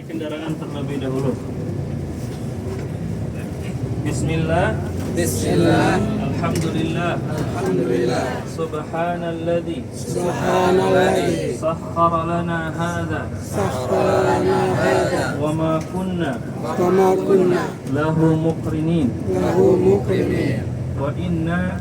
kendaraan terlebih dahulu. Bismillah. Bismillah. Alhamdulillah. Alhamdulillah. Subhanalladzi Subhanalladzi sakhkhara lana hadza sakhkhara lana hadza wa ma kunna wa ma kunna lahu muqrinin lahu muqrinin wa inna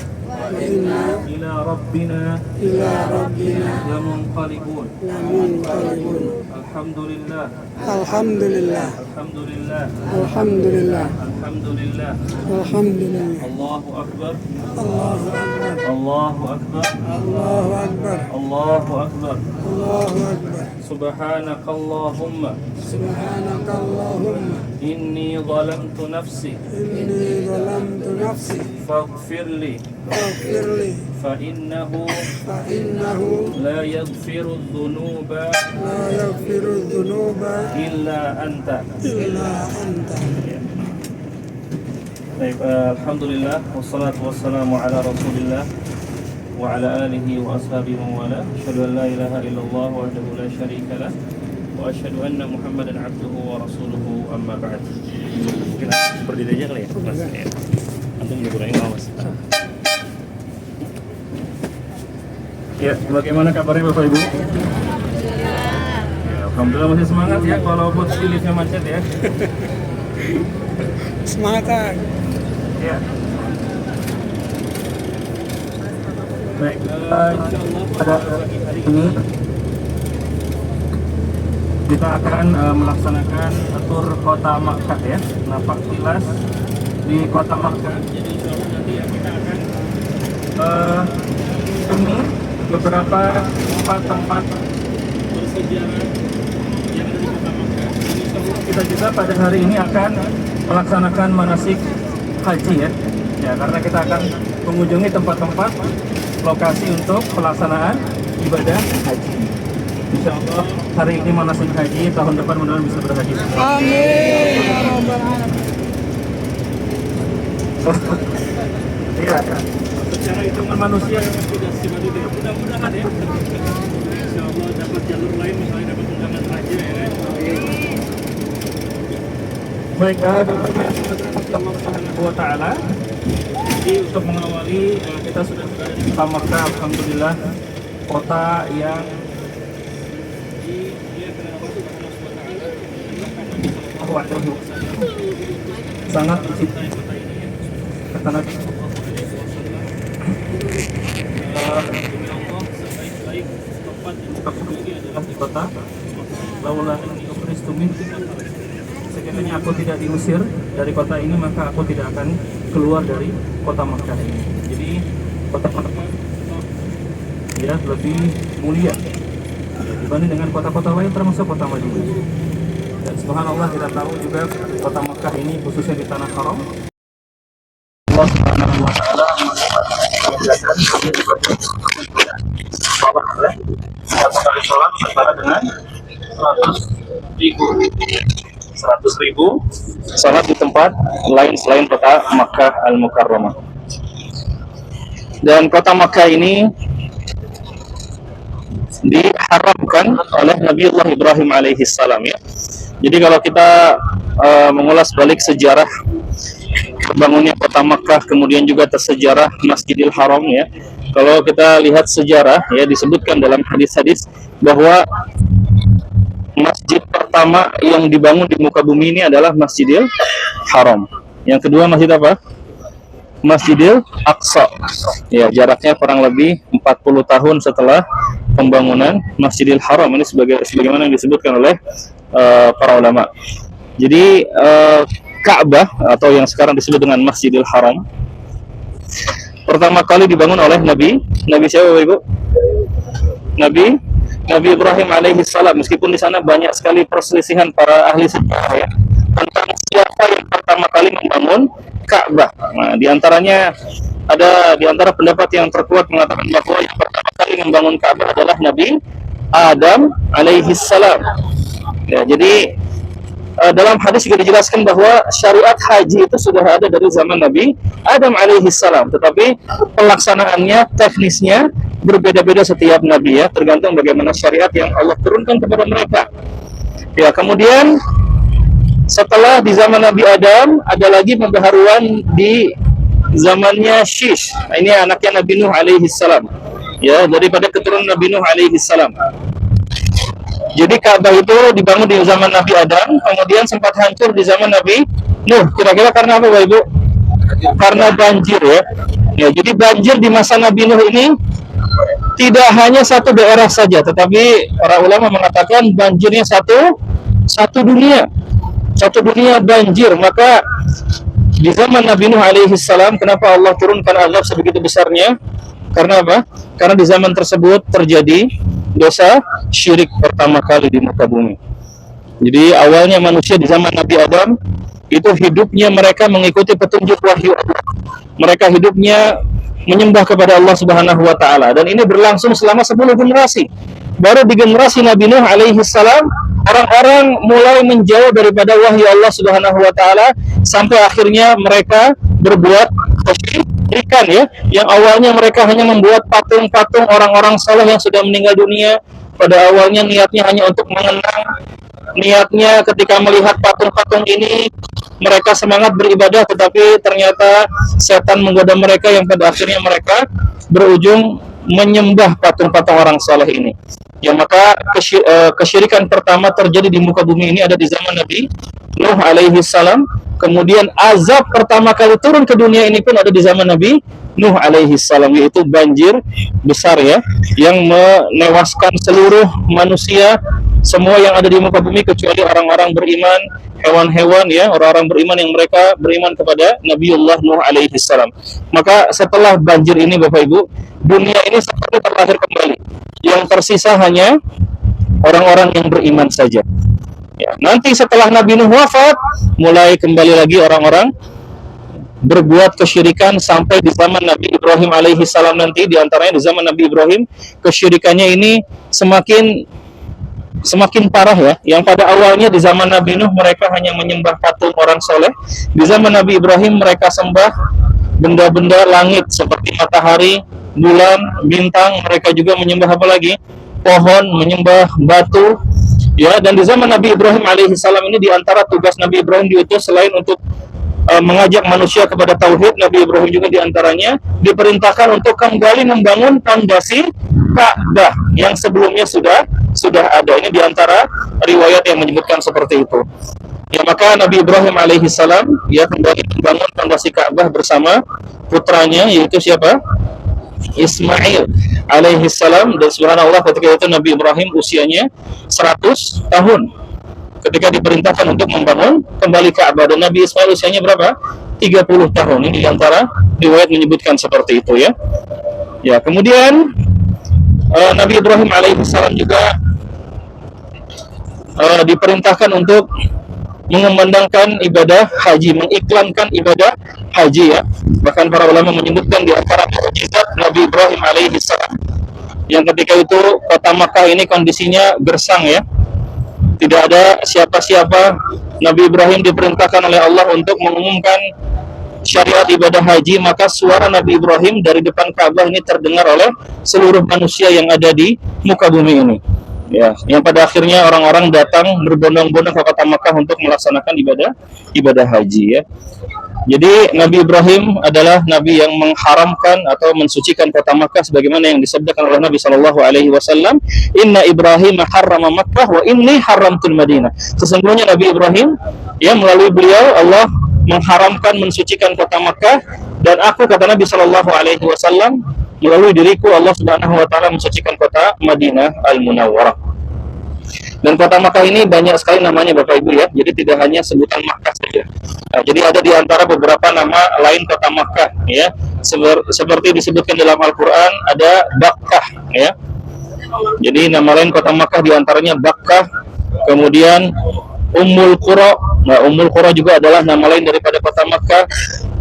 ila rabbina ila rabbina lamunqalibun. lamunqalibun. Alhamdulillah. Alhamdulillah. Alhamdulillah. Alhamdulillah. Alhamdulillah. Alhamdulillah. Allahu akbar. Allahu akbar. Allahu akbar. Allahu akbar. Allahu akbar. Allahu akbar. Subhanakallahumma Subhanakallahumma inni zalamtu nafsi inni zalamtu nafsi faghfirli faghfirli fa innahu fa innahu la yaghfiru dhunuba la yaghfiru dzunuba illa anta. illa anta. Baik, alhamdulillah wassalatu wassalamu ala Rasulillah wa ala alihi wa ashabihi wa wala. Asyhadu an la ilaha illallah wahdahu la syarika lah wa asyhadu anna Muhammadan abduhu wa rasuluhu amma ba'd. Mungkin berdiri aja kali ya, Mas. Ya. Antum juga kurangin Mas. Ya, bagaimana kabarnya Bapak Ibu? Ya, alhamdulillah masih semangat ya walaupun liftnya macet ya. Semangat. Ya. Baik, insyaallah pada hari ini kita akan melaksanakan tur kota Makkah ya, napak tilas di kota Makkah. Jadi insyaallah nanti ya kita akan ini beberapa tempat bersejarah yang ada di kota Makkah. Dan insyaallah kita juga pada hari ini akan melaksanakan manasik haji ya. Ya, karena kita akan mengunjungi tempat-tempat lokasi untuk pelaksanaan ibadah haji. Insya Allah hari ini manasik haji, tahun depan mudah-mudahan bisa berhaji. Amin. Ya rabbal alamin. Iya, secara hitungan manusia sudah seperti itu. Mudah-mudahan ya. Insya Allah dapat jalur lain, misalnya dapat undangan haji ya kan. Baik, Allah Subhanahu wa Ta'ala. Jadi untuk mengawali kita sudah berada di kota Makkah, alhamdulillah, kota yang sangat mencintai kota ini. Kata Nabi demi Allah, sebaik-baik tempat yang kita kunjungi adalah di kota Laula inni ukhristu min. Sekiranya aku tidak diusir dari kota ini, maka aku tidak akan keluar dari kota Makkah ini. Jadi kota Makkah ya lebih mulia dibanding dengan kota-kota lain, termasuk kota Madinah. Dan subhanallah, kita tahu juga kota Makkah ini khususnya di tanah haram, Allah Subhanahu wa Ta'ala mengajarkan setiap kali sholat setara dengan 100.000 sholat di tempat lain selain kota Makkah Al-Mukarramah. Dan kota Makkah ini diharamkan oleh Nabiullah Ibrahim alaihi salam ya. Jadi kalau kita mengulas balik sejarah terbangunnya kota Makkah, kemudian juga tersejarah Masjidil Haram ya. Kalau kita lihat sejarah ya, disebutkan dalam hadis-hadis bahwa masjid pertama yang dibangun di muka bumi ini adalah Masjidil Haram. Yang kedua masjid apa? Masjidil Aqsa. Ya, jaraknya kurang lebih 40 tahun setelah pembangunan Masjidil Haram ini sebagaimana yang disebutkan oleh para ulama. Jadi Ka'bah atau yang sekarang disebut dengan Masjidil Haram pertama kali dibangun oleh Nabi siapa Ibu? Nabi Ibrahim alaihi salam, meskipun di sana banyak sekali perselisihan para ahli sejarah ya, tentang siapa yang pertama kali membangun Ka'bah. Nah, di antara pendapat yang terkuat mengatakan bahwa yang pertama kali membangun Ka'bah adalah Nabi Adam alaihi salam. Ya, jadi dalam hadis juga dijelaskan bahwa syariat haji itu sudah ada dari zaman Nabi Adam alaihi salam, tetapi pelaksanaannya, teknisnya berbeda-beda setiap nabi ya, tergantung bagaimana syariat yang Allah turunkan kepada mereka. Ya, kemudian setelah di zaman Nabi Adam ada lagi pembaharuan di zamannya Shish. Ini anaknya Nabi Nuh alaihi salam. Ya, daripada keturunan Nabi Nuh alaihi salam. Jadi Ka'bah itu dibangun di zaman Nabi Adam, kemudian sempat hancur di zaman Nabi Nuh. Kira-kira karena apa, Bapak Ibu? Karena banjir ya. Ya, jadi banjir di masa Nabi Nuh ini tidak hanya satu daerah saja, tetapi para ulama mengatakan banjirnya satu dunia. Satu dunia banjir. Maka di zaman Nabi Nuh alaihi salam, kenapa Allah turunkan azab sebegitu besarnya? Karena apa? Karena di zaman tersebut terjadi dosa syirik pertama kali di muka bumi. Jadi awalnya manusia di zaman Nabi Adam itu hidupnya mereka mengikuti petunjuk wahyu Allah. Mereka hidupnya menyembah kepada Allah Subhanahu wa taala, dan ini berlangsung selama 10 generasi. Baru di generasi Nabi Nuh alaihi salam orang-orang mulai menjauh daripada wahyu Allah Subhanahu wa taala sampai akhirnya mereka berbuat kesyirikan ya. Yang awalnya mereka hanya membuat patung-patung orang-orang saleh yang sudah meninggal dunia. Pada awalnya niatnya hanya untuk mengenang, niatnya ketika melihat patung-patung ini mereka semangat beribadah, tetapi ternyata setan menggoda mereka yang pada akhirnya mereka berujung menyembah patung-patung orang saleh ini. Ya, maka kesyirikan pertama terjadi di muka bumi ini ada di zaman Nabi Nuh alaihi salam. Kemudian azab pertama kali turun ke dunia ini pun ada di zaman Nabi Nuh alaihi salam, yaitu banjir besar ya, yang menewaskan seluruh manusia, semua yang ada di muka bumi kecuali orang-orang beriman, hewan-hewan ya, orang-orang beriman yang mereka beriman kepada Nabiullah Nuh alaihi salam. Maka setelah banjir ini Bapak Ibu, dunia ini seperti terlahir kembali. Yang tersisa hanya orang-orang yang beriman saja. Ya, nanti setelah Nabi Nuh wafat, mulai kembali lagi orang-orang berbuat kesyirikan sampai di zaman Nabi Ibrahim alaihi salam nanti. Di antaranya di zaman Nabi Ibrahim, kesyirikannya ini semakin parah ya. Yang pada awalnya di zaman Nabi Nuh mereka hanya menyembah patung orang soleh. Di zaman Nabi Ibrahim mereka sembah benda-benda langit seperti matahari, bulan, bintang. Mereka juga menyembah apa lagi? Pohon, menyembah batu. Ya, dan di zaman Nabi Ibrahim alaihi salam ini di antara tugas Nabi Ibrahim diutus selain untuk mengajak manusia kepada tauhid, Nabi Ibrahim juga diantaranya diperintahkan untuk kembali membangun fondasi Ka'bah yang sebelumnya sudah ada. Ini diantara riwayat yang menyebutkan seperti itu. Ya, maka Nabi Ibrahim alaihi salam ya kembali membangun fondasi Ka'bah bersama putranya, yaitu siapa? Ismail alaihi salam. Dan subhanallah ketika itu Nabi Ibrahim usianya 100 tahun ketika diperintahkan untuk membangun kembali Ka'bah, dan Nabi Ismail usianya berapa? 30 tahun. Ini diantara riwayat menyebutkan seperti itu ya. Ya, kemudian Nabi Ibrahim alaihissalam juga diperintahkan untuk mengumandangkan ibadah haji, mengiklankan ibadah haji ya. Bahkan para ulama menyebutkan di antara mukjizat Nabi Ibrahim alaihissalam yang ketika itu kota Makkah ini kondisinya gersang ya, tidak ada siapa-siapa. Nabi Ibrahim diperintahkan oleh Allah untuk mengumumkan syariat ibadah haji, maka suara Nabi Ibrahim dari depan Ka'bah ini terdengar oleh seluruh manusia yang ada di muka bumi ini. Ya, yang pada akhirnya orang-orang datang berbondong-bondong ke kota Makkah untuk melaksanakan ibadah haji ya. Jadi Nabi Ibrahim adalah Nabi yang mengharamkan atau mensucikan kota Makkah sebagaimana yang disabdakan oleh Nabi Shallallahu Alaihi Wasallam, Inna Ibrahim harrama Makkah wa inni haramtul Madinah. Sesungguhnya Nabi Ibrahim ya melalui beliau Allah mengharamkan mensucikan kota Makkah, dan aku kata Nabi Shallallahu Alaihi Wasallam melalui diriku Allah Subhanahu Wa Taala mensucikan kota Madinah Al Munawwarah. Dan kota Makkah ini banyak sekali namanya Bapak Ibu ya. Jadi tidak hanya sebutan Makkah saja. Nah, jadi ada di antara beberapa nama lain kota Makkah ya. Seperti disebutkan dalam Al-Qur'an ada Bakkah ya. Jadi nama lain kota Makkah di antaranya Bakkah. Kemudian Ummul Qura. Nah, Ummul Qura juga adalah nama lain daripada kota Makkah.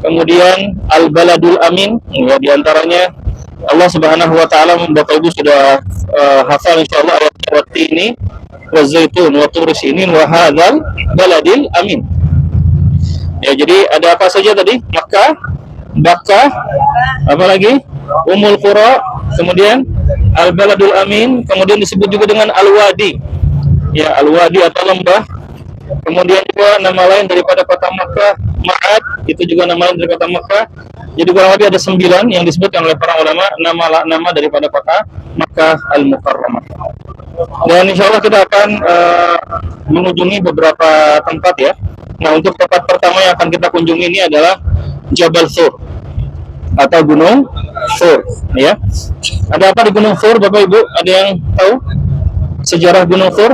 Kemudian Al-Baladul Amin ya, di antaranya Allah Subhanahu wa taala, Bapak Ibu sudah hafal insyaallah ayat ini, wa zaitun wa tur sinin wa hadzal baladil amin. Ya, jadi ada apa saja tadi? Makkah, Bakkah, apa lagi? Ummul Qura, kemudian Al-Baladul Amin, kemudian disebut juga dengan Al-Wadi. ya Al-Wadi atau lembah. Kemudian juga nama lain daripada kota Makkah, Ma'ad, itu juga nama lain dari kota Makkah. Jadi kurang lebih ada 9 yang disebutkan oleh para ulama nama daripada kota Makkah Al-Mukarramah. Dan insya Allah kita akan mengunjungi beberapa tempat ya. Nah, untuk tempat pertama yang akan kita kunjungi ini adalah Jabal Thur atau Gunung Thur ya. Ada apa di Gunung Thur, Bapak Ibu? Ada yang tahu sejarah Gunung Thur?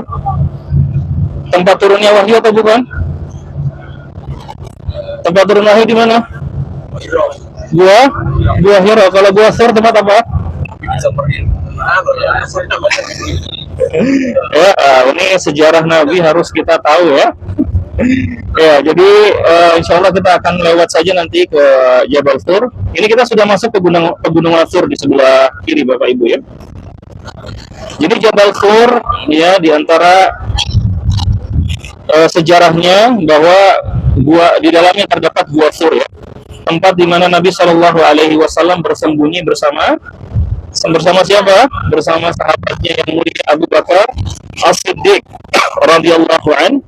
Tempat turunnya wahyu atau bukan? Tempat turun wahyu di mana? Gua Hira. Kalau gua Thur tempat apa? Ya, ini sejarah Nabi harus kita tahu ya. Ya, jadi insya Allah kita akan lewat saja nanti ke Jabal Thur. Ini kita sudah masuk ke Gunung Thur di sebelah kiri, Bapak Ibu ya. Jadi Jabal Thur ya, di antara sejarahnya bahwa di dalamnya terdapat gua Thur ya, tempat di mana Nabi Shallallahu Alaihi Wasallam bersembunyi bersama siapa? Bersama sahabatnya yang mulia Abu Bakar As-Siddiq radhiyallahu an,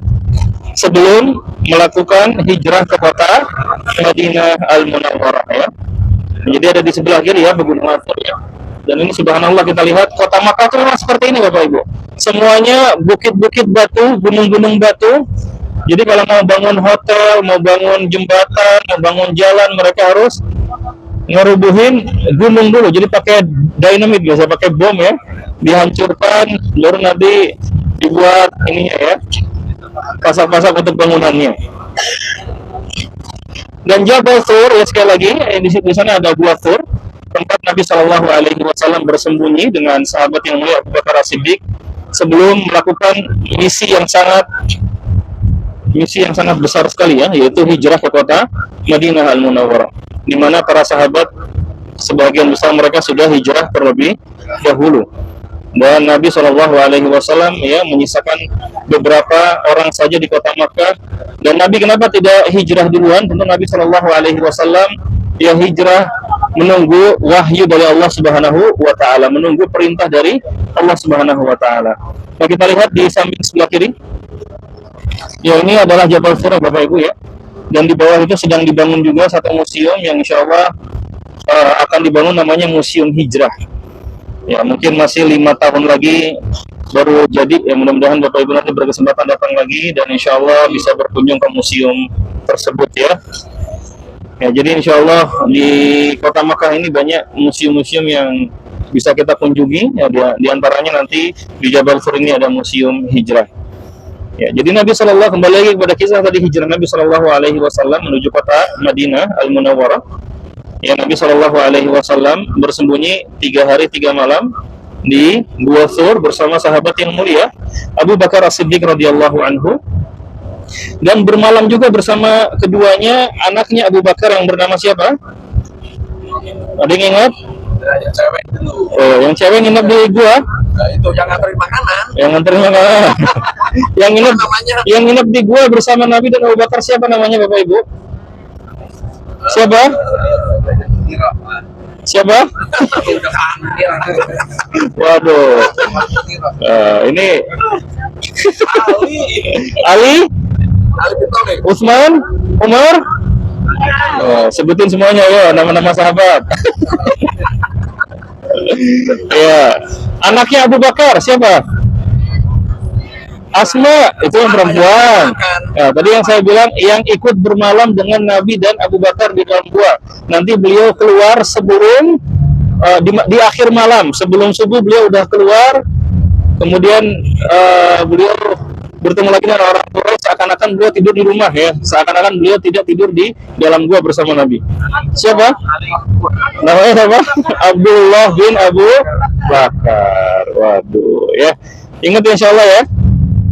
sebelum melakukan hijrah ke kota Madinah Al-Munawwarah ya. Jadi ada di sebelah kiri ya Pegunungan Thur ya. Dan ini subhanallah kita lihat kota Makkah itu memang seperti ini Bapak Ibu. Semuanya bukit-bukit batu, gunung-gunung batu. Jadi kalau mau bangun hotel, mau bangun jembatan, mau bangun jalan, mereka harus ngerubuhin gunung dulu. Jadi pakai dynamit biasa, pakai bom ya, dihancurkan, baru nanti dibuat ininya ya, pasak-pasak untuk bangunannya. Dan Jabal Thur ya, sekali lagi di sana ada Gua Thur, tempat Nabi Shallallahu Alaihi Wasallam bersembunyi dengan sahabat yang mulia Abu Bakar As-Siddiq sebelum melakukan misi yang sangat besar sekali ya, yaitu hijrah ke kota Madinah Al-Munawwarah, di mana para sahabat sebagian besar mereka sudah hijrah terlebih dahulu. Dan Nabi Shallallahu Alaihi Wasallam ya menyisakan beberapa orang saja di kota Makkah. Dan Nabi kenapa tidak hijrah duluan? Tentu Nabi Shallallahu Alaihi Wasallam ya hijrah menunggu wahyu dari Allah Subhanahu Wa Taala, menunggu perintah dari Allah Subhanahu Wa Taala. Nah, kita lihat di samping sebelah kiri. Ya, ini adalah Jabal Thur Bapak Ibu ya. Dan di bawah itu sedang dibangun juga satu museum yang insya Allah akan dibangun, namanya Museum Hijrah. Ya, mungkin masih 5 tahun lagi baru jadi. Ya, mudah-mudahan Bapak Ibu nanti berkesempatan datang lagi dan insya Allah bisa berkunjung ke museum tersebut ya. Ya, jadi insya Allah di kota Makkah ini banyak museum-museum yang bisa kita kunjungi. Ya, di antaranya nanti di Jabal Thur ini ada Museum Hijrah. Ya, jadi Nabi Shallallahu kembali lagi kepada kisah tadi hijrah Nabi Shallallahu Alaihi Wasallam menuju kota Madinah Al-Munawwarah. Ya, Nabi Shallallahu Alaihi Wasallam bersembunyi 3 hari 3 malam di Gua Thur bersama sahabat yang mulia Abu Bakar As-Siddiq radhiyallahu anhu, dan bermalam juga bersama keduanya anaknya Abu Bakar yang bernama siapa? Ada yang ingat? Yang cewek dulu. Oh, yang cewek nginep di gua. Nah, itu yang nganterin makanan. Yang nganterin makanan. Namanya? Yang nginep di gua bersama Nabi dan Abu Bakar siapa namanya Bapak Ibu? Siapa? Siapa? Waduh. Ini Ali, Utsman, Umar. Sebutin semuanya ya, nama-nama sahabat. Ya, anaknya Abu Bakar siapa? Asma, itu yang perempuan. Ya, tadi yang saya bilang yang ikut bermalam dengan Nabi dan Abu Bakar di dalam gua. Nanti beliau keluar sebelum di akhir malam, sebelum subuh beliau udah keluar. Kemudian beliau bertemu lagi dengan orang tua, seakan-akan beliau tidur di rumah ya, seakan-akan beliau tidak tidur di dalam gua bersama Nabi. Siapa? Namanya siapa? Abdullah bin Abu Bakar. Waduh ya, ingat insya Allah ya.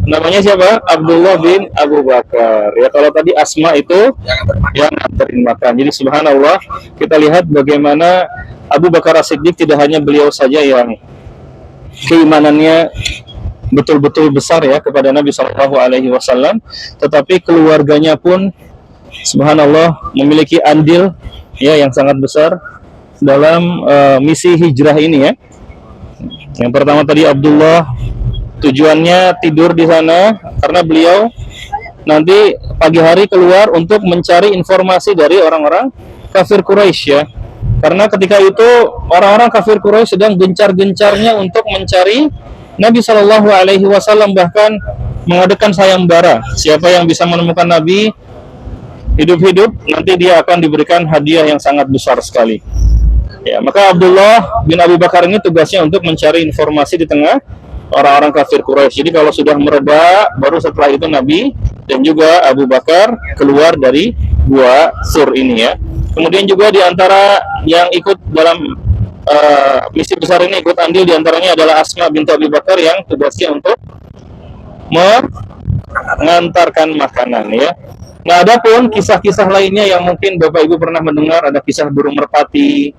Namanya siapa? Abdullah bin Abu Bakar. Ya, kalau tadi Asma itu yang nganterin makan. Jadi subhanallah, kita lihat bagaimana Abu Bakar As-Siddiq tidak hanya beliau saja yang keimanannya betul-betul besar ya kepada Nabi Shallallahu Alaihi Wasallam, tetapi keluarganya pun subhanallah memiliki andil ya yang sangat besar dalam misi hijrah ini ya. Yang pertama tadi Abdullah Tujuannya tidur di sana karena beliau nanti pagi hari keluar untuk mencari informasi dari orang-orang kafir Quraisy ya. Karena ketika itu orang-orang kafir Quraisy sedang gencar-gencarnya untuk mencari Nabi Shallallahu Alaihi Wasallam, bahkan mengadakan sayembara. Siapa yang bisa menemukan Nabi hidup-hidup, nanti dia akan diberikan hadiah yang sangat besar sekali. Ya, maka Abdullah bin Abu Bakar ini tugasnya untuk mencari informasi di tengah orang-orang kafir Quraisy. Jadi kalau sudah mereda, baru setelah itu Nabi dan juga Abu Bakar keluar dari gua Sur ini ya. Kemudian juga di antara yang ikut dalam misi besar ini, ikut andil di antaranya adalah Asma binti Abu Bakar yang tugasnya untuk mengantarkan makanan ya. Nah, adapun kisah-kisah lainnya yang mungkin Bapak Ibu pernah mendengar, ada kisah burung merpati,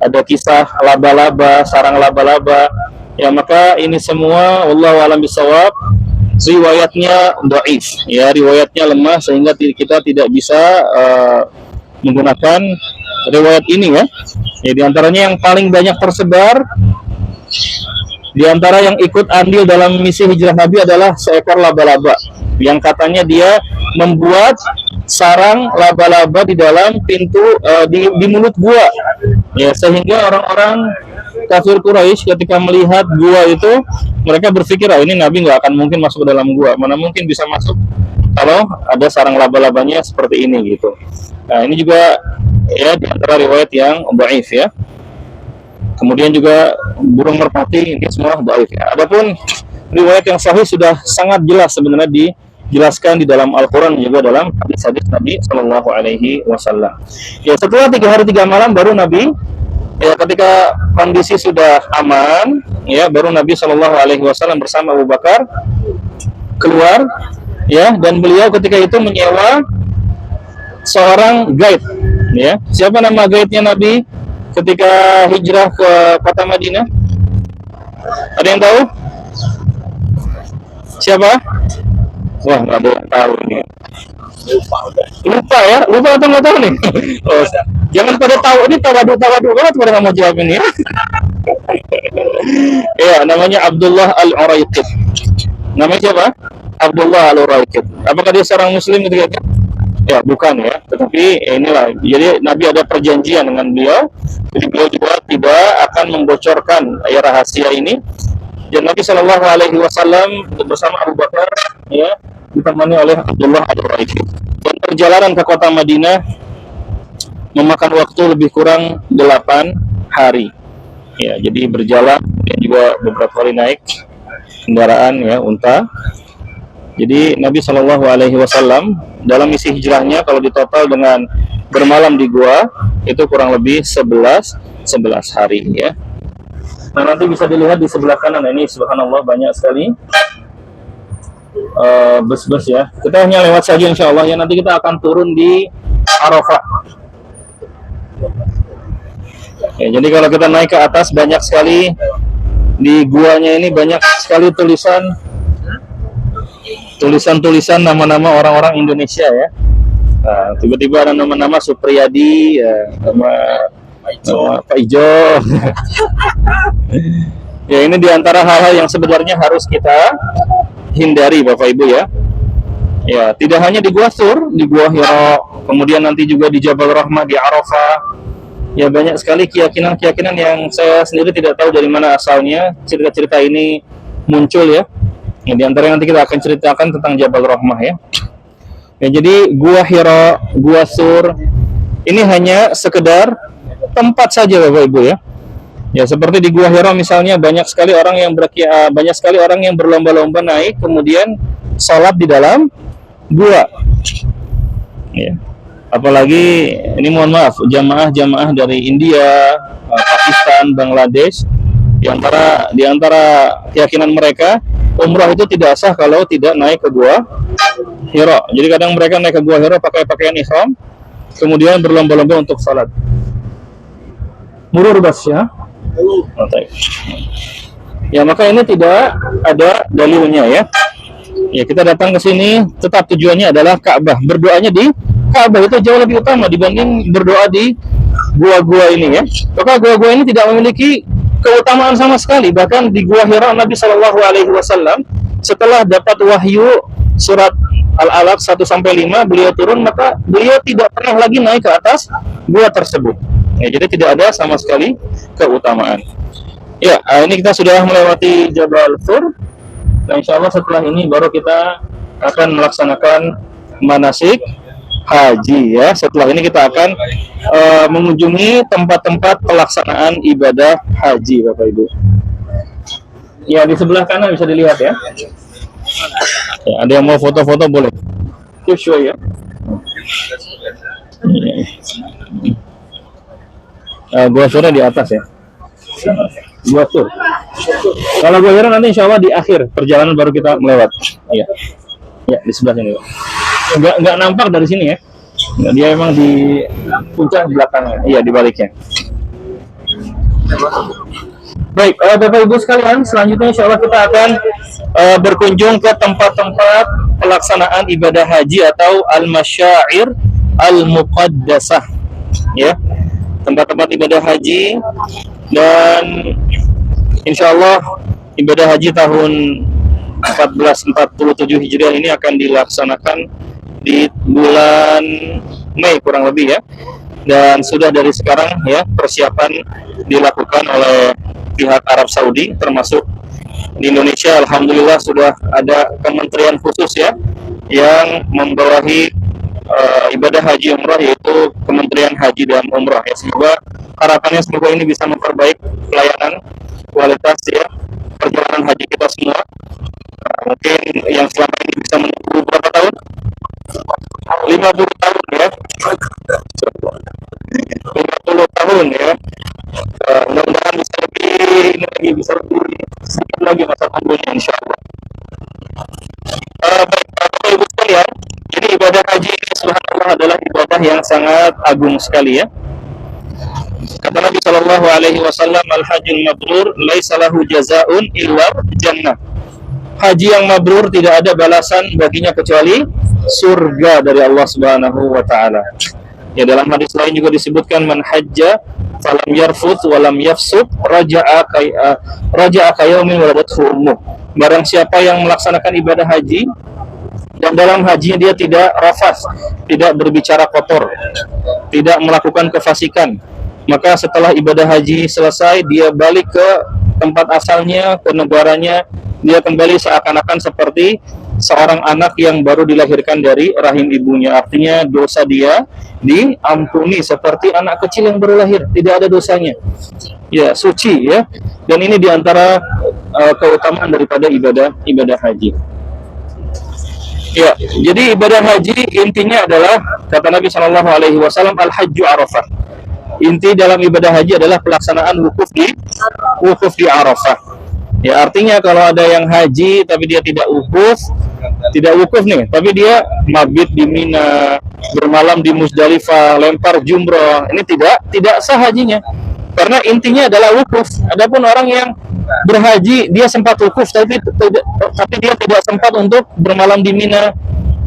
ada kisah laba-laba, sarang laba-laba. Ya, maka ini semua wallahu a'lam bishawab riwayatnya dhaif. Ya, riwayatnya lemah sehingga kita tidak bisa menggunakan riwayat ini ya. Ya, di antaranya yang paling banyak tersebar di antara yang ikut andil dalam misi hijrah Nabi adalah seekor laba-laba yang katanya dia membuat sarang laba-laba di dalam pintu di mulut gua. Ya, sehingga orang-orang kafir Quraisy ketika melihat gua itu, mereka berpikir, ini Nabi nggak akan mungkin masuk ke dalam gua. Mana mungkin bisa masuk kalau ada sarang laba-labanya seperti ini gitu. Nah, ini juga ya di antara riwayat yang dhaif ya. Kemudian juga burung merpati, ini semua dhaif ya. Adapun riwayat yang sahih sudah sangat jelas sebenarnya dijelaskan di dalam Al-Qur'an juga dalam hadis-hadis Nabi Shallallahu Alaihi Wasallam. Ya, setelah 3 hari 3 malam baru Nabi ya, ketika kondisi sudah aman ya, baru Nabi Shallallahu Alaihi Wasallam bersama Abu Bakar keluar ya, dan beliau ketika itu menyewa seorang guide ya. Siapa nama guide-nya Nabi ketika hijrah ke kota Madinah? Ada yang tahu? Siapa? Wah, nggak ada yang tahu ini. Lupa ya? Lupa atau nggak tahu nih? Oh, jangan pada tahu, ini tawadu banget pada nggak mau jawab ini ya. Ya, namanya Abdullah Al-Uraiqid. Namanya siapa? Abdullah Al-Uraiqid. Apakah dia seorang Muslim ketika itu? Ya, bukan ya. Tetapi inilah, jadi Nabi ada perjanjian dengan beliau. Jadi beliau juga tidak akan membocorkan rahasia ini. Dan Nabi Shallallahu Alaihi Wasallam bersama Abu Bakar ya, ditemani oleh Abdullah Al-Uraiqid. Dan perjalanan ke kota Madinah memakan waktu lebih kurang 8 hari. Ya, jadi berjalan dan juga beberapa kali naik kendaraan ya, unta. Jadi Nabi Shallallahu Alaihi Wasallam dalam misi hijrahnya kalau ditotal dengan bermalam di gua itu kurang lebih 11 hari ya. Nah, nanti bisa dilihat di sebelah kanan ini, subhanallah banyak sekali bus-bus ya. Kita hanya lewat saja insya Allah ya. Nanti kita akan turun di Arafah. Ya, jadi kalau kita naik ke atas banyak sekali di guanya ini, banyak sekali tulisan nama-nama orang-orang Indonesia ya. Nah, tiba-tiba ada nama-nama Supriyadi ya, nama Pak Ijo. Ya, ini diantara hal-hal yang sebenarnya harus kita hindari Bapak Ibu ya. Ya, tidak hanya di Gua Sur, di Gua Hiro, kemudian nanti juga di Jabal Rahmah, di Arafah. Ya, banyak sekali keyakinan-keyakinan yang saya sendiri tidak tahu dari mana asalnya. Cerita-cerita ini muncul ya. Ya, di antara yang nanti kita akan ceritakan tentang Jabal Rahmah ya. Ya, jadi Gua Hiro, Gua Sur ini hanya sekedar tempat saja Bapak Ibu ya. Ya, seperti di Gua Hiro misalnya banyak sekali orang yang berlomba-lomba naik kemudian sholat di dalam gua. Ya. Apalagi ini mohon maaf jamaah dari India, Pakistan, Bangladesh, di antara keyakinan mereka umrah itu tidak sah kalau tidak naik ke Gua Hiro. Jadi kadang mereka naik ke Gua Hiro pakai pakaian ihram kemudian berlomba-lomba untuk sholat. Murur bas ya. Ya, maka ini tidak ada dalilnya ya. Ya, kita datang ke sini tetap tujuannya adalah Ka'bah. Berdoanya di Ka'bah itu jauh lebih utama dibanding berdoa di gua-gua ini ya. Maka gua-gua ini tidak memiliki keutamaan sama sekali. Bahkan di Gua Hira Nabi Shallallahu Alaihi Wasallam setelah dapat wahyu surat Al-Alaq 1 sampai 5 beliau turun, maka beliau tidak pernah lagi naik ke atas gua tersebut. Ya, jadi tidak ada sama sekali keutamaan. Ya, ini kita sudah melewati Jabal Thur. Nah, insya Allah setelah ini baru kita akan melaksanakan manasik haji ya. Setelah ini kita akan mengunjungi tempat-tempat pelaksanaan ibadah haji, Bapak Ibu. Ya, di sebelah kanan bisa dilihat ya. Ya, ada yang mau foto-foto boleh. Keep show ya. Gua Surah di atas ya. Gua Sur. Kalau Gua Hira nanti insya Allah di akhir perjalanan baru kita melewat. Iya. Ya, di sebelah sini. Nggak nampak dari sini ya. Dia emang di puncak belakangnya. Iya, di baliknya. Baik, Bapak Ibu sekalian, selanjutnya insya Allah kita akan berkunjung ke tempat-tempat pelaksanaan ibadah haji atau al-masyair al-muqaddasah ya, tempat-tempat ibadah haji. Dan insya Allah ibadah haji tahun 1447 Hijriah ini akan dilaksanakan di bulan Mei kurang lebih ya, dan sudah dari sekarang ya persiapan dilakukan oleh pihak Arab Saudi, termasuk di Indonesia alhamdulillah sudah ada kementerian khusus ya yang membawahi ibadah haji umrah, yaitu Kementerian Haji dan Umrah ya. Semoga harapannya semoga ini bisa memperbaik pelayanan kualitas ya perjalanan haji kita semua. Mungkin yang selama ini bisa menunggu berapa tahun? 50 tahun ya. 50 tahun ya. Mudah-mudahan bisa lebih ini lagi, bisa lebih sedikit lagi masa tunggunya insyaallah. Baik Bapak Ibu sekalian, jadi ibadah haji ini subhanallah adalah ibadah yang sangat agung sekali ya. Kata Nabi Shallallahu Alaihi Wasallam, al-hajjul mabrur laisa lahu jazaun illa jannah. Haji yang mabrur tidak ada balasan baginya kecuali surga dari Allah Subhanahu wa taala. Ya, dalam hadis lain juga disebutkan man hajja falam yarfut walam yafsuk raja'a kayaumin waladathu ummuh. Barang siapa yang melaksanakan ibadah haji dan dalam hajinya dia tidak rafas, tidak berbicara kotor, tidak melakukan kefasikan, maka setelah ibadah haji selesai dia balik ke tempat asalnya, ke negaranya, dia kembali seakan-akan seperti seorang anak yang baru dilahirkan dari rahim ibunya. Artinya dosa dia diampuni seperti anak kecil yang baru lahir, tidak ada dosanya. Ya, suci ya. Dan ini diantara keutamaan daripada ibadah haji. Ya, jadi ibadah haji intinya adalah kata Nabi Shallallahu Alaihi Wasallam al-hajju Arafah. Inti dalam ibadah haji adalah pelaksanaan wukuf di Arafah. Ya, artinya kalau ada yang haji tapi dia tidak wukuf nih, tapi dia mabit di Mina, bermalam di Muzdalifah, lempar jumroh, ini tidak sah hajinya. Karena intinya adalah wukuf. Adapun orang yang berhaji dia sempat wukuf tapi dia tidak sempat untuk bermalam di Mina,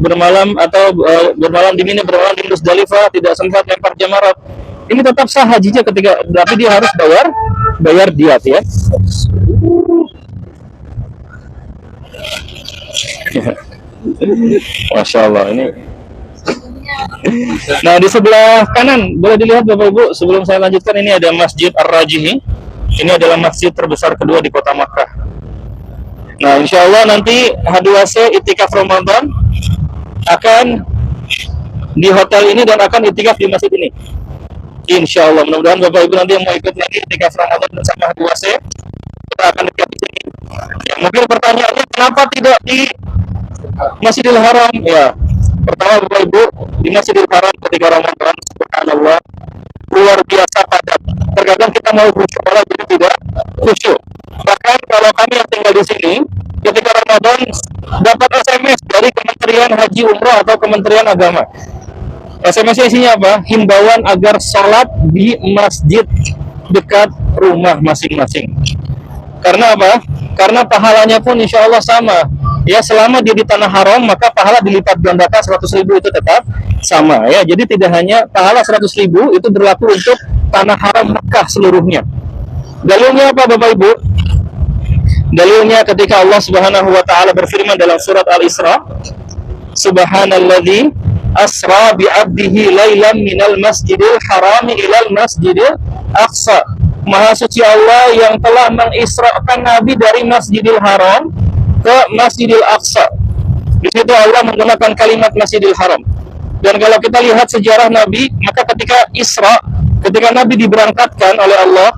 bermalam di Mina, bermalam di Muzdalifah, tidak sempat lempar jamarat. Ini tetap sah hajinya tapi dia harus bayar diat ya. Masya Allah ini. Nah, di sebelah kanan boleh dilihat Bapak Ibu, sebelum saya lanjutkan, ini ada Masjid Ar-Rajihi. Ini adalah masjid terbesar kedua di kota Makkah. Nah, insya Allah nanti H2C Itikaf Ramadan akan di hotel ini dan akan itikaf di masjid ini. Insya Allah, mudah-mudahan Bapak Ibu nanti yang mau ikut lagi itikaf Ramadan bersama H2C, kita akan dekat di sini. Ya, mungkin pertanyaannya kenapa tidak di Masjidil Haram? Ya, pertama Bapak Ibu, di Masjidil Haram ketika Ramadan, subhanallah, luar biasa padat. Terkadang kita mau khusyuk jadi tidak khusyuk. Bahkan kalau kami yang tinggal di sini, ketika Ramadan dapat SMS dari Kementerian Haji Umrah atau Kementerian Agama. SMS-nya isinya apa? Himbauan agar sholat di masjid dekat rumah masing-masing. Karena apa? Karena pahalanya pun insya Allah sama. Ya, selama dia di tanah haram, maka pahala dilipat gandakan 100.000 itu tetap sama ya. Jadi tidak hanya pahala 100.000 itu berlaku untuk tanah haram Mekah seluruhnya. Dalilnya apa Bapak Ibu? Dalilnya ketika Allah Subhanahu wa taala berfirman dalam surat Al-Isra, Subhanalladzi asra bi 'abdihi lailan minal masjidil harami ilal masjidil aqsa. Maha suci Allah yang telah mengisrakan Nabi dari Masjidil Haram ke Masjidil Aqsa. Di situ Allah menggunakan kalimat Masjidil Haram. Dan kalau kita lihat sejarah Nabi, maka ketika Isra, ketika Nabi diberangkatkan oleh Allah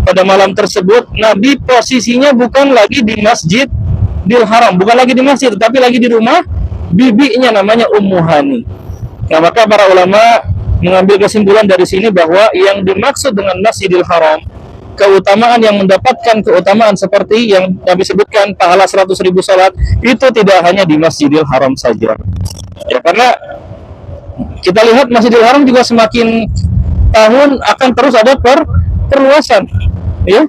pada malam tersebut, Nabi posisinya bukan lagi di Masjidil Haram, bukan lagi di masjid, tetapi lagi di rumah bibinya namanya Ummu Hani. Nah, maka para ulama mengambil kesimpulan dari sini bahwa yang dimaksud dengan Masjidil Haram, keutamaan yang mendapatkan keutamaan seperti yang Nabi sebutkan, pahala 100.000 salat, itu tidak hanya di Masjidil Haram saja. Ya, karena kita lihat Masjidil Haram juga semakin tahun akan terus ada perluasan, ya.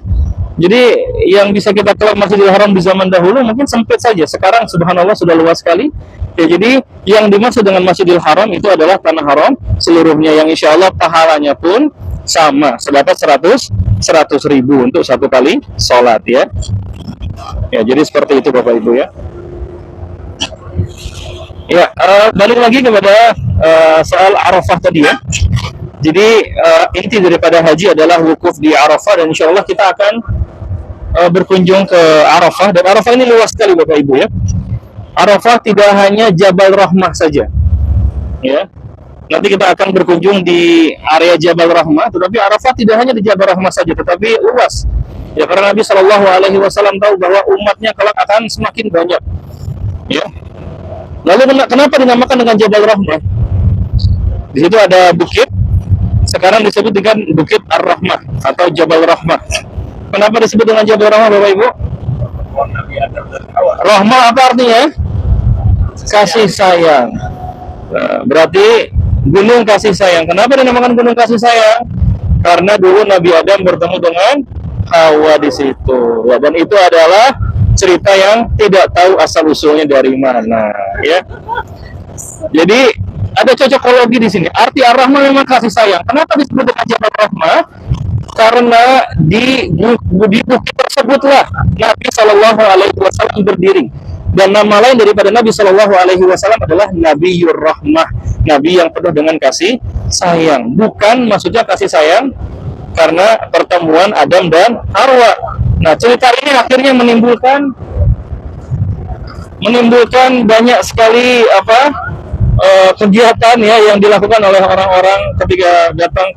Jadi yang bisa kita kelak Masjidil Haram di zaman dahulu mungkin sempit saja. Sekarang subhanallah sudah luas sekali. Ya, jadi yang dimaksud dengan Masjidil Haram itu adalah tanah haram seluruhnya, yang insya Allah pahalanya pun sama, sedapat 100.000 untuk satu kali sholat, ya. Ya, jadi seperti itu Bapak Ibu, ya. Ya, balik lagi kepada soal Arafah tadi, ya. Jadi inti daripada haji adalah wukuf di Arafah, dan insya Allah kita akan berkunjung ke Arafah. Dan Arafah ini luas sekali Bapak Ibu, ya. Arafah tidak hanya Jabal Rahmah saja, ya. Nanti kita akan berkunjung di area Jabal Rahmah, tetapi Arafah tidak hanya di Jabal Rahmah saja, tetapi luas. Ya, karena Nabi Shallallahu Alaihi Wasallam tahu bahwa umatnya kelak akan semakin banyak, ya. Lalu kenapa dinamakan dengan Jabal Rahmah? Di situ ada bukit, sekarang disebut dengan Bukit Ar-Rahmah atau Jabal Rahmah. Kenapa disebut dengan Jabal Rahmah Bapak Ibu? Rahmah apa artinya? Kasih sayang. Nah, berarti gunung kasih sayang. Kenapa dinamakan gunung kasih sayang? Karena dulu Nabi Adam bertemu dengan Hawa di situ. Ya, dan itu adalah cerita yang tidak tahu asal usulnya dari mana, ya. Jadi ada cocokologi di sini. Arti Ar-Rahmah memang kasih sayang. Kenapa disebut dengan Jabal Rahmah? Karena di bukit tersebutlah Nabi Shallallahu Alaihi Wasallam berdiri. Dan nama lain daripada Nabi Shallallahu Alaihi Wasallam adalah Nabiyur Rahmah, Nabi yang penuh dengan kasih sayang. Bukan maksudnya kasih sayang karena pertemuan Adam dan Hawa. Nah, cerita ini akhirnya menimbulkan banyak sekali kegiatan, ya, yang dilakukan oleh orang-orang ketika datang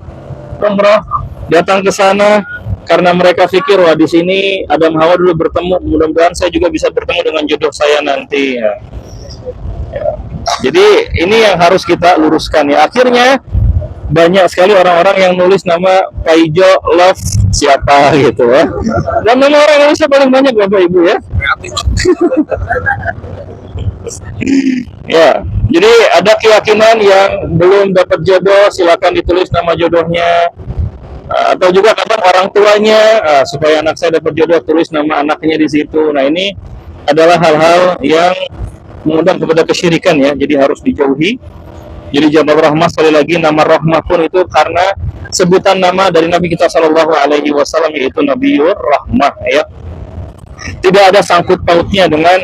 umrah, datang ke sana karena mereka pikir, wah, di sini Adam Hawa dulu bertemu, mudah-mudahan saya juga bisa bertemu dengan jodoh saya nanti, ya. Ya. Jadi ini yang harus kita luruskan, ya. Akhirnya banyak sekali orang-orang yang nulis nama Paijo Love siapa gitu, ya. Dan nama orang Indonesia paling banyak Bapak Ibu, ya. Ya, jadi ada keyakinan yang belum dapat jodoh silakan ditulis nama jodohnya. Atau juga kadang orang tuanya, supaya anak saya dapat jodoh, tulis nama anaknya di situ. Nah, ini adalah hal-hal yang mengundang kepada kesyirikan, ya. Jadi harus dijauhi. Jadi Jabal Rahmah, sekali lagi nama Rahmah pun itu karena sebutan nama dari Nabi kita Shallallahu Alaihi Wasallam, yaitu Nabiyur Rahmah, ya. Tidak ada sangkut pautnya dengan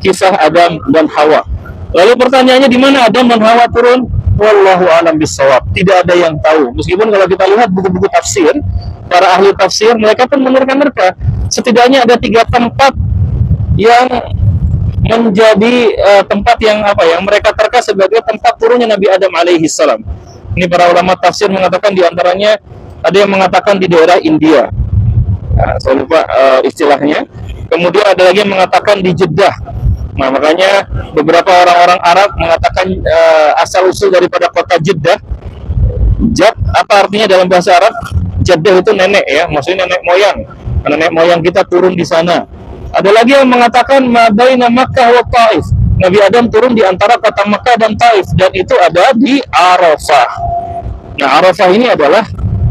kisah Adam dan Hawa. Lalu pertanyaannya, di mana Adam dan Hawa turun? Wallahu a'lam bishawab. Tidak ada yang tahu. Meskipun kalau kita lihat buku-buku tafsir, para ahli tafsir, mereka pun menerka-nerka setidaknya ada 3 tempat yang menjadi tempat yang yang mereka terka sebagai tempat turunnya Nabi Adam alaihi salam. Ini para ulama tafsir mengatakan, diantaranya ada yang mengatakan di daerah India. Nah, saya lupa istilahnya. Kemudian ada lagi yang mengatakan di Jeddah. Nah, makanya beberapa orang-orang Arab mengatakan asal usul daripada kota Jeddah. Jad apa artinya dalam bahasa Arab? Jeddah itu nenek, ya, maksudnya nenek moyang. Nenek moyang kita turun di sana. Ada lagi yang mengatakan mabaina Makkah wa Taif. Nabi Adam turun di antara kota Makkah dan Taif, dan itu ada di Arafah. Nah, Arafah ini adalah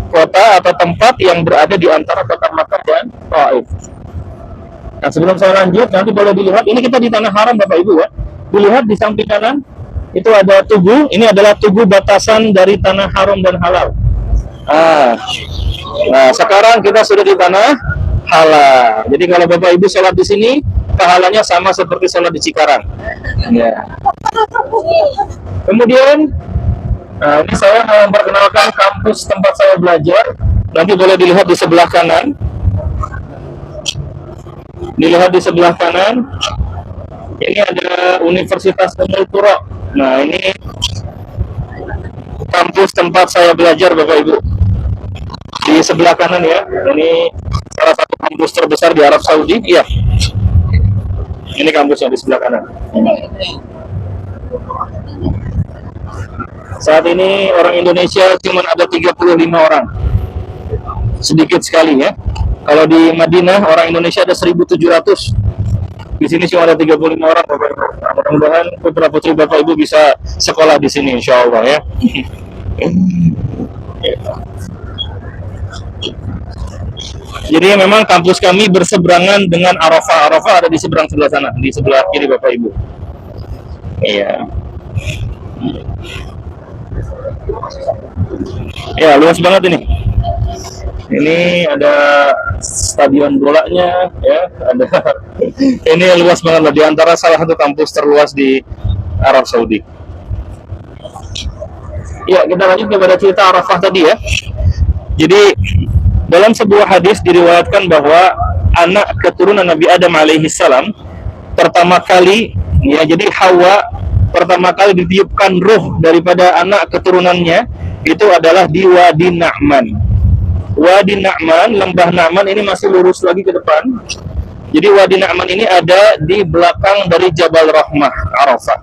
kota atau tempat yang berada di antara kota Makkah dan Taif. Nah, sebelum saya lanjut, nanti boleh dilihat, ini kita di tanah haram Bapak Ibu, ya. Dilihat di samping kanan itu ada tugu. Ini adalah tugu batasan dari tanah haram dan halal. Nah, sekarang kita sudah di tanah halal. Jadi kalau Bapak Ibu sholat di sini, pahalanya sama seperti sholat di Cikarang. Ya. Kemudian, nah, ini saya memperkenalkan kampus tempat saya belajar. Nanti boleh dilihat di sebelah kanan. Dilihat di sebelah kanan. Ini ada Universitas Ummul Qura. Nah, ini kampus tempat saya belajar, Bapak Ibu. Di sebelah kanan ya. Ini salah satu kampus terbesar di Arab Saudi. Iya. Ini kampusnya di sebelah kanan. Saat ini orang Indonesia cuma ada 35 orang. Sedikit sekali ya. Kalau di Madinah orang Indonesia ada 1.700. Di sini cuma ada 35 orang, Bapak Ibu. Nah, mudah-mudahan putra putri Bapak Ibu bisa sekolah di sini, insya Allah ya. Jadi memang kampus kami berseberangan dengan Arafah. Arafah ada di seberang sebelah sana, di sebelah kiri Bapak Ibu. Iya. Ya, luas banget ini. Ini ada stadion bolanya, ya, ada. Ini luas banget loh, di antara salah satu kampus terluas di Arab Saudi. Ya, kita lanjut kepada cerita Arafah tadi ya. Jadi dalam sebuah hadis diriwayatkan bahwa anak keturunan Nabi Adam alaihi salam pertama kali, ya, jadi Hawa pertama kali ditiupkan ruh daripada anak keturunannya itu adalah di Wadi Na'man. Wadi Na'man, lembah Na'man ini masih lurus lagi ke depan. Jadi Wadi Na'man ini ada di belakang dari Jabal Rahmah, Arafah.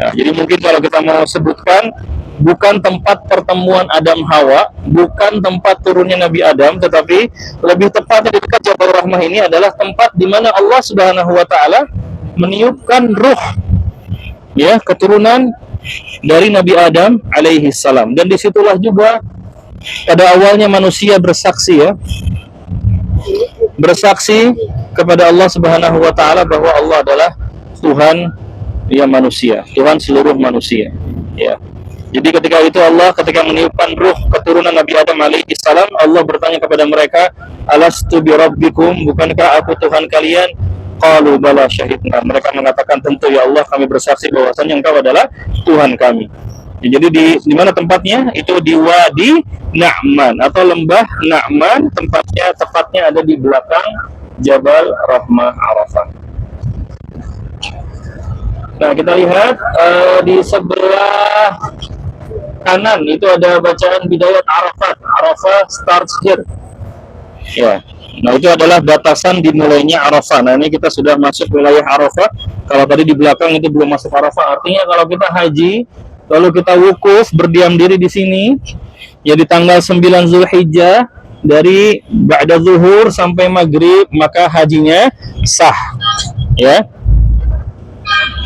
Nah, jadi mungkin kalau kita mau sebutkan, bukan tempat pertemuan Adam Hawa, bukan tempat turunnya Nabi Adam, tetapi lebih tepatnya di dekat Jabal Rahmah ini adalah tempat di mana Allah Subhanahu wa taala meniupkan ruh, ya, keturunan dari Nabi Adam alaihi salam. Dan disitulah juga pada awalnya manusia bersaksi, ya, bersaksi kepada Allah Subhanahu wa taala bahwa Allah adalah Tuhan ya manusia, Tuhan seluruh manusia, ya. Jadi ketika itu Allah ketika meniupkan ruh keturunan Nabi Adam alaihi salam, Allah bertanya kepada mereka, "Alastu bi rabbikum? Bukankah aku Tuhan kalian?" Qalu bala syahidna. Mereka mengatakan, "Tentu ya Allah, kami bersaksi bahwasanya Engkau adalah Tuhan kami." Jadi di mana tempatnya? Itu di Wadi Na'man atau lembah Na'man, tepatnya ada di belakang Jabal Rahmah Arafah. Nah, kita lihat di sebelah kanan itu ada bacaan Bidayat Arafat. Arafah starts here. Ya. Nah, itu adalah batasan dimulainya Arafah. Nah, ini kita sudah masuk wilayah Arafah. Kalau tadi di belakang itu belum masuk Arafah. Artinya kalau kita haji, lalu kita wukuf berdiam diri di sini, ya, di tanggal 9 Zulhijjah dari ba'da zuhur sampai maghrib, maka hajinya sah. Ya.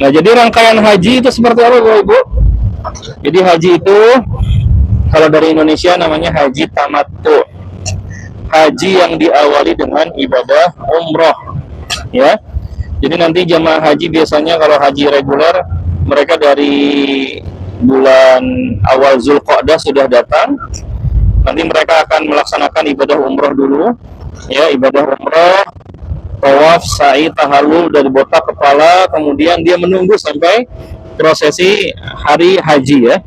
Nah, jadi rangkaian haji itu seperti apa, Bapak Ibu? Jadi haji itu kalau dari Indonesia namanya haji tamattu. Haji yang diawali dengan ibadah umroh, ya. Jadi nanti jamaah haji biasanya kalau haji reguler mereka dari bulan awal Zulqa'dah sudah datang. Nanti mereka akan melaksanakan ibadah umroh dulu, ya, ibadah umroh, tawaf, sa'i, tahallul dari botak kepala, kemudian dia menunggu sampai prosesi hari haji, ya.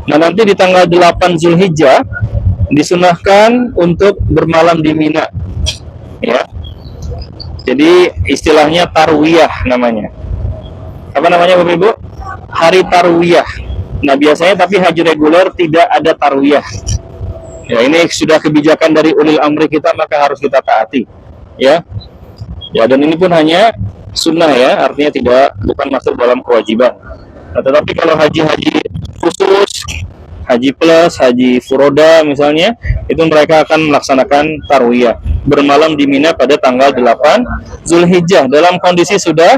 Nah, nanti di tanggal 8 Zulhijjah disunahkan untuk bermalam di Mina, ya. Jadi istilahnya tarwiyah namanya. Apa namanya, Bapak Ibu? Hari tarwiyah. Nah, biasanya tapi haji reguler tidak ada tarwiyah. Ya, ini sudah kebijakan dari ulil amri kita, maka harus kita taati, ya. Ya, dan ini pun hanya sunnah, ya, artinya bukan masuk dalam kewajiban. Nah, tetapi kalau haji-haji khusus, haji plus, haji furoda misalnya, itu mereka akan melaksanakan tarwiyah, bermalam di Mina pada tanggal 8 Zulhijjah dalam kondisi sudah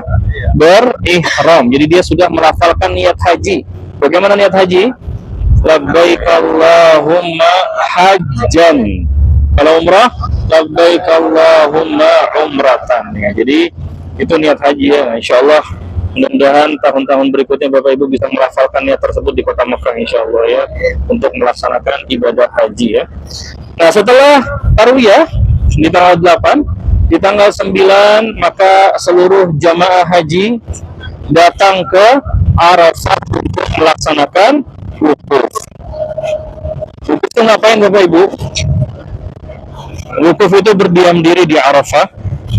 berihram. Jadi dia sudah melafalkan niat haji. Bagaimana niat haji? Labbaik Allahumma hajjan. Kalau umrah, labbaik Allahumma umratan, ya. Jadi itu niat haji, ya. Insyaallah Mudah-mudahan tahun-tahun berikutnya Bapak Ibu bisa melafalkan niat tersebut di kota Mekah insya Allah ya, untuk melaksanakan ibadah haji ya. Nah setelah tarwiyah di tanggal 8, di tanggal 9 maka seluruh jamaah haji datang ke Arafah untuk melaksanakan wukuf. Wukuf itu ngapain Bapak Ibu? Wukuf itu berdiam diri di Arafah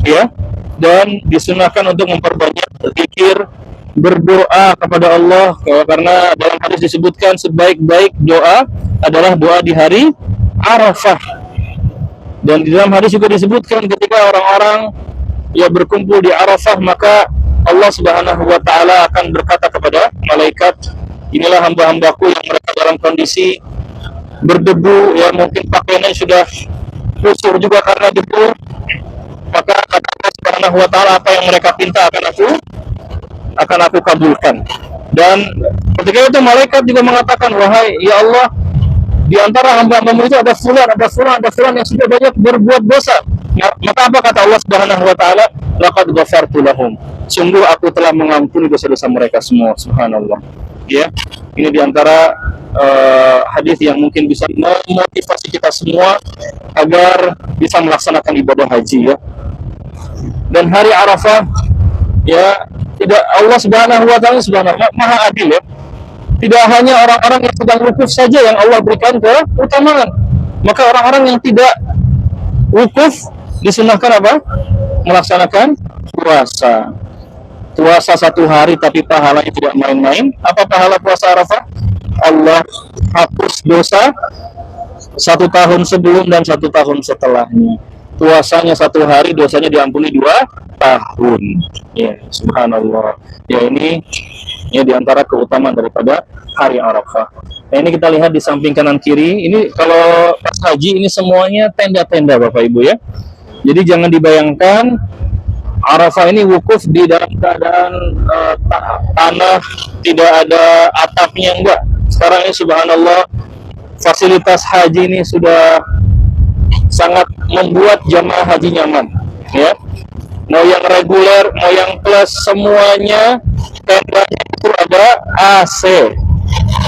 ya, dan disunahkan untuk memperbanyak zikir, berdoa kepada Allah, karena dalam hadis disebutkan sebaik-baik doa adalah doa di hari Arafah. Dan di dalam hadis juga disebutkan ketika orang-orang ya berkumpul di Arafah, maka Allah Subhanahu wa taala akan berkata kepada malaikat, inilah hamba-hambaku yang mereka dalam kondisi berdebu ya, mungkin pakaiannya sudah kusur juga karena debu, maka kata Allah Subhanahu wa taala, apa yang mereka pinta akan aku kabulkan. Dan ketika itu malaikat juga mengatakan, wahai ya Allah, di antara hamba-hambamu itu ada fulan yang sudah banyak berbuat dosa. Maka apa kata Allah Subhanahu wa taala? Laqad ghafartu lahum. Sungguh aku telah mengampuni dosa-dosa mereka semua. Subhanallah. Ya, ini di antara hadis yang mungkin bisa memotivasi kita semua agar bisa melaksanakan ibadah haji ya. Dan hari Arafah ya, tidak, Allah Subhanahu wa taala maha adil ya. Tidak hanya orang-orang yang sedang wukuf saja yang Allah berikan keutamaan. Maka orang-orang yang tidak wukuf disunahkan apa? Melaksanakan puasa. Puasa 1 hari tapi pahalanya tidak main-main. Apa pahala puasa Arafah? Allah hapus dosa 1 tahun sebelum dan 1 tahun setelahnya. Puasanya 1 hari, dosanya diampuni 2 tahun. Ya, subhanallah. Ya, ini di antara keutamaan daripada hari Arafah. Nah, ini kita lihat di samping kanan kiri. Ini kalau pas haji ini semuanya tenda-tenda Bapak Ibu ya. Jadi jangan dibayangkan Arafah ini wukuf di dalam keadaan tanah, tidak ada atapnya, enggak. Sekarang ini subhanallah, fasilitas haji ini sudah sangat membuat jamaah haji nyaman ya. Mau yang reguler, mau yang plus, semuanya tendanya itu ada AC.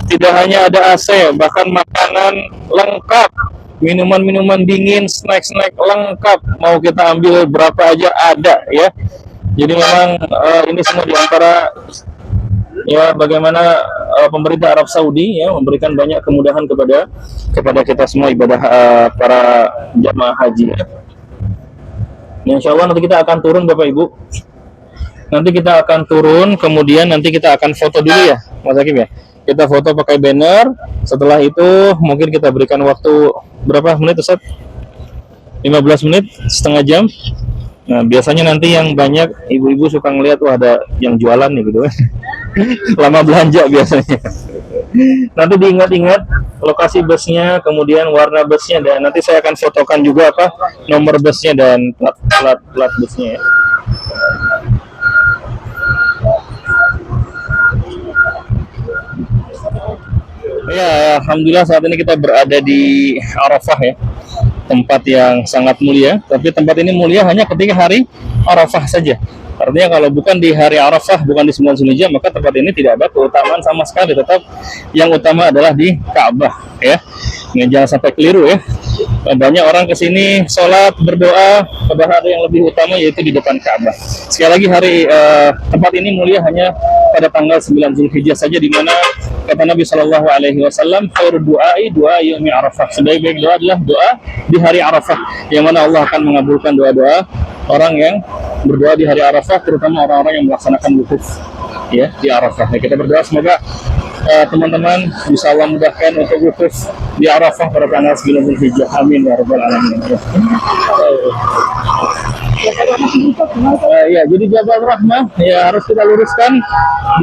Tidak hanya ada AC, bahkan makanan lengkap, minuman-minuman dingin, snack-snack lengkap. Mau kita ambil berapa aja ada ya. Jadi memang ini semua diantara ya bagaimana pemerintah Arab Saudi ya memberikan banyak kemudahan kepada kita semua ibadah para jamaah haji ya. Insya Allah nanti kita akan turun Bapak Ibu. Nanti kita akan turun, kemudian nanti kita akan foto dulu ya Mas Hakim ya. Kita foto pakai banner. Setelah itu mungkin kita berikan waktu berapa menit Ustaz? 15 menit, setengah jam. Nah biasanya nanti yang banyak ibu-ibu suka ngeliat, wah ada yang jualan nih gitu. Lama belanja biasanya. Nanti diingat-ingat lokasi busnya, kemudian warna busnya, dan nanti saya akan fotokan juga apa nomor busnya dan plat busnya ya. Ya, alhamdulillah saat ini kita berada di Arafah ya, tempat yang sangat mulia. Tapi tempat ini mulia hanya ketika hari Arafah saja. Artinya kalau bukan di hari Arafah, bukan di 9 Zulhijjah, maka tempat ini tidak ada keutamaan sama sekali. Tetap yang utama adalah di Ka'bah ya. Jangan sampai keliru ya. Banyak orang kesini sholat, berdoa, padahal ada yang lebih utama yaitu di depan Ka'bah. Sekali lagi tempat ini mulia hanya pada tanggal 9 Zulhijjah saja, di mana kata Nabi Shallallahu Alaihi Wasallam, khairul du'ai doa yaumi Arafah. Sebaik-baik doa adalah doa di hari Arafah, yang mana Allah akan mengabulkan doa-doa orang yang berdoa di hari Arafah, terutama orang-orang yang melaksanakan wukuf ya di Arafah. Ya, kita berdoa semoga teman-teman bisa Allah mudahkan untuk wukuf di Arafah pada tanggal 9 Zulhijjah. Amin ya rabbal alamin. Ya, jadi Jabal Rahmah ya harus kita luruskan,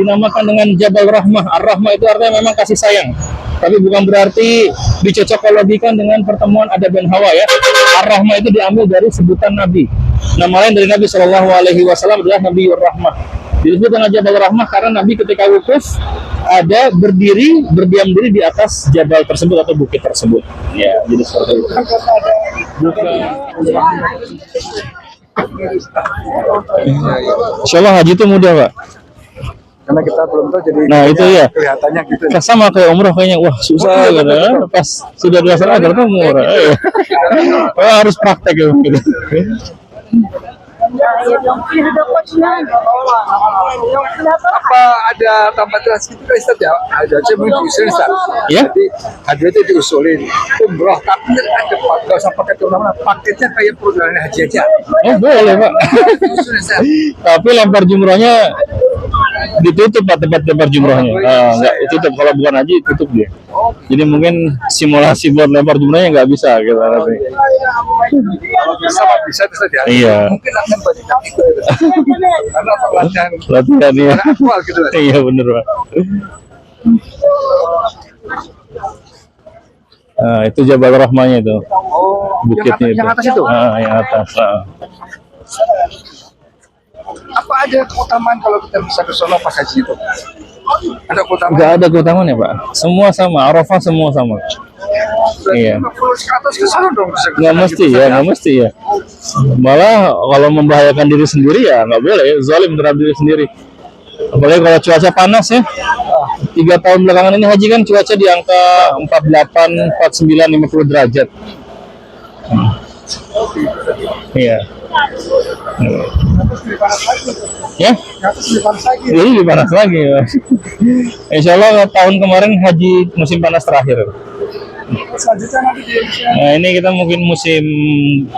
dinamakan dengan Jabal Rahmah. Ar-Rahmah itu artinya memang kasih sayang, tapi bukan berarti dicocokologikan dengan pertemuan Adam dan Hawa ya. Ar-Rahmah itu diambil dari sebutan Nabi. Nama lain dari Nabi Shallallahu Alaihi Wasallam adalah Nabiur Rahmah. Disebut dengan Jabal Rahmah karena Nabi ketika wukuf ada berdiam diri di atas jabal tersebut atau bukit tersebut. Ya, jadi seperti itu. Insya Allah haji itu mudah Pak. karena kita belum tahu jadi Nah, itu ya. kelihatannya gitu. Nah, sama kayak umroh kayaknya, wah susah gitu. Pas sudah dilaksanakan ternyata murah. Wah, harus praktek gitu. Apa ada tambah jelas gitu kan Ustaz ya? Ada aja mungkin diusulin Ustaz. Ya? Jadi hadir itu diusulin umroh tapi ada nggak usah pakai turnamen, paketnya kayak perjalanan haji aja. Oh boleh Pak. Diusulin Ustaz. Tapi lempar jumrohnya ditutup Pak, tempat lempar jumrohnya. Nggak ditutup, kalau bukan haji tutup dia. Jadi mungkin simulasi buat lempar jumrohnya nggak bisa gitu. Kalau bisa Pak, bisa itu Ustaz ya. Iya. Mungkin akan banyak yang ikut. Karena pelatihan Latihan ya. aktual gitu. Ustaz. Iya bener Pak. Nah, itu Jabal Rahmanya itu. Oh, Bukitnya yang atas itu. Yang atas. Apa aja keutamaan kalau kita bisa ke sono pas haji itu? Ada keutamaan? Nggak ada keutamaan ya Pak. Semua sama. Arafah semua sama. Iya. Kalau ke atas ke sana dong. Nggak mesti ya, nggak mesti ya. Malah kalau membahayakan diri sendiri ya nggak boleh. Zalim terhadap diri sendiri. Apalagi kalau cuaca panas ya. 3 tahun belakangan ini haji kan cuaca di angka 48, 49, 50 derajat. Iya. Ya? Jadi lebih panas lagi. Insya Allah tahun kemarin haji musim panas terakhir. Nah ini kita mungkin musim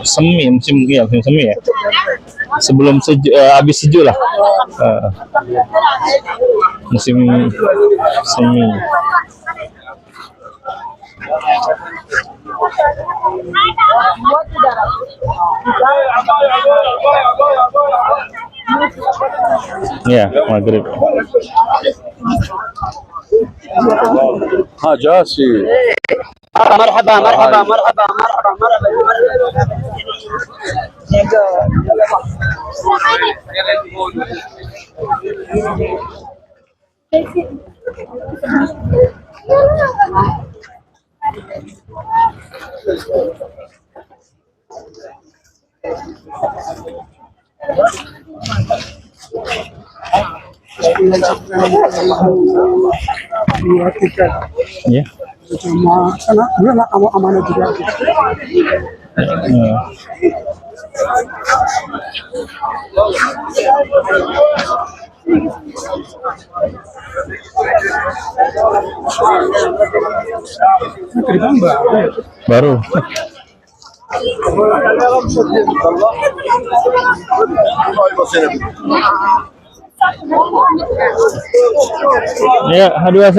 semi, musim semi ya. Sebelum habis sejuk lah. Musim semi. Ya, maghrib. Hajasi. مرحبا مرحبا مرحبا مرحبا مرحبا Dua tiket. Ya. Cuma sana dia nggak amanah juga. Baru. Ya, H2C.